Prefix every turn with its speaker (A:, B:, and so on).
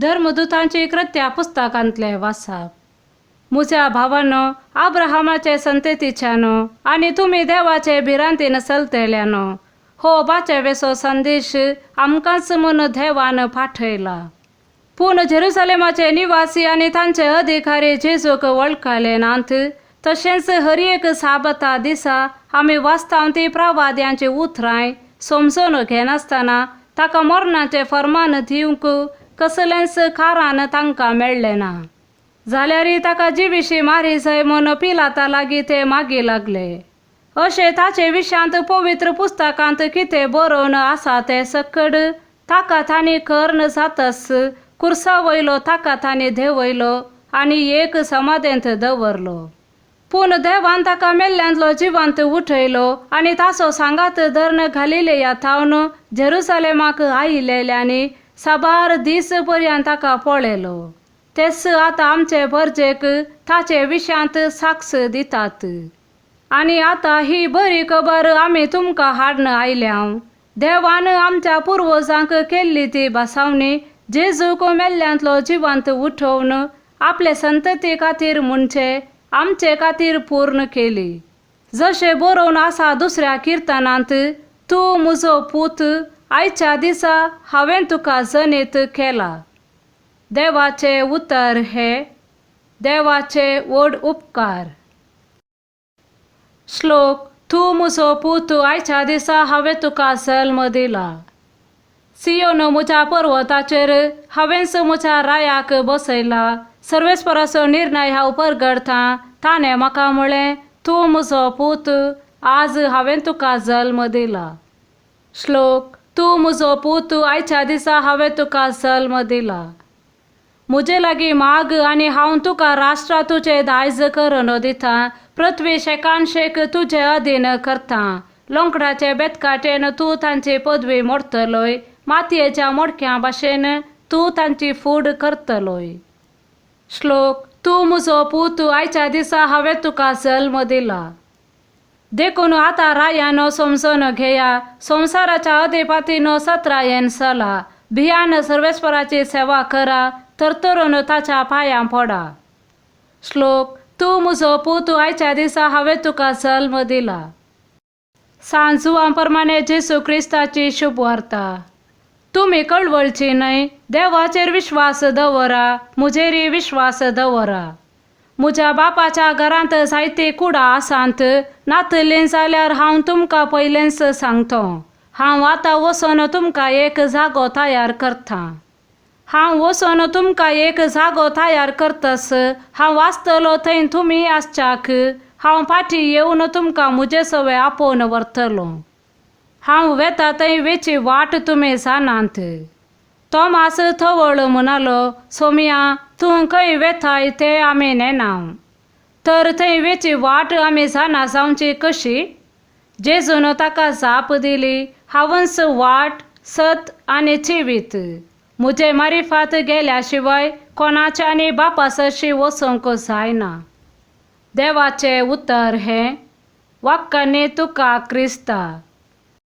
A: धर्मदूतांची कृत्या पुस्तकांतले वाचप. मुझ्या भावांनो, अब्राहमाचे संततीच्यानो आणि तुम्ही देवाचे भिरांतीन चलतल्यानो, हो बाचेवेसो संदेश आमकांच म्हूण देवान पाठयला. पूण जेरुसलेमाचे निवासी आणि तांचे अधिकारी जेजूक वळखले नात. तशेंच हर एक साबता दिसा आमी वाचताव ती प्रवाद्यांची उतराय समजून घेनासतना ताका मरणाचे फर्मान दिवंक कसलेंच कारण तांकां मेळ्ळें ना. जाल्यार ताका जिविशी मारी जाय म्हूण पिलाता लागीं ते मागी लागले. अशें ताचे विशयांत पवित्र पुस्तकांत कितें बरोवन आसा ते सकड ताका तांणी कर्ण जातस कुर्सा वयलो ताका तांणी देंवयलो आनी एक समाधेंत दवरलो. पूण देवान ताका मेल्ल्यांतलो जिवंत उठयलो आनी ताचो सांगात धरण गलिलेया थावन जेरुसलेमाक आयिल्ल्यांनी साबार दीस पर्यंत ताका पळयलो. तेच आतां आमचे भरजेक ताचे विशयांत साक्ष दितात. आनी आतां ही बरी खबर आमी तुमकां हाडून आयल्याव. देवान आमच्या पुर्वजांक केल्ली ती बसावणी जेजूक मेल्ल्यांतलो जिवंत उठोवन आपले संतती खातीर म्हणजे आमचे खातीर पूर्ण केली. जशें बरोवन आसा दुसऱ्या किर्तनांत, तूं म्हजो पूत, आयच्या दिसा हांवें तुका जनीत केला. देवाचे उतर हे. देवाचे व्हड उपकार. श्लोक. तूं म्हजो पूत, आयच्या दिसा हांवें तुका जल्म दिला. सियोन म्हज्या पर्वताचेर हांवेंच म्हज्या रायाक बसयला. सर्वेस्पराचो निर्णय हांव परगडतां. ताणें म्हाका म्हळें, तूं म्हजो पूत, आज हांवें तुका जल्म दिला. श्लोक. तूं म्हजो पूत, आयच्या दिसा हांवें तुका जल्म दिला. म्हजे लागीं माग आनी हांव तुका राष्ट्रां तुजें दायज करून दितां. पृथ्वी शेकानशेक तुजे अधीन करतां. लोंकडाचे बेतकाटेन तूं तांची पदवी मोडटलोय. मातयेच्या मोडक्या भाशेन तूं तांची फूड करतलोय. श्लोक. तूं म्हजो पूत, आयच्या दिसा हांवें तुका जल्म दिला. देखून आतां रायानो समजून घेया. संवसाराच्या अधिपतीनो सत्रायेन चला. भियान सर्वेस्पराची सेवा करा. तरतरून ताच्या पांयां पडा. श्लोक. तूं म्हजो पूत, आयच्या दिसा हांवें तुका जल्म दिला. सांजुवां प्रमाणे जेसू क्रिस्ताची शुभ वार्ता. तुमी कळवळची न्हय. देवाचेर विश्वास दवरा. म्हजेरय विश्वास दवरा. म्हज्या बापाच्या घरांत जायती कुडां आसात. नातलीं जाल्यार हांव तुमकां पयलेंच सांगतां. हांव आतां वचोन तुमकां एक जागो तयार करतां. हांव वचोन तुमकां एक जागो तयार करतस हांव आसतलो थंय तुमी आसच्याक. हांव फाटीं येवन तुमकां म्हजे सवे आपोवन व्हरतलो. हांव वेता थंय वेची वाट तुमी जाणात. तोमास थवळ म्हणालो, सोम्या, तूं खंय वेताय ते आमी नेनाव. तर थंय वेची वाट आमी जाणा जावची कशी? जेजून ताका जाप दिली, हांवच वाट, सत आनी जिवीत. म्हजे मारिफात गेल्या शिवाय कोणाच्यानी बापासशी वचूंक जायना. देवाचे उतर हे. वाक्कांनी तुका क्रिस्ता.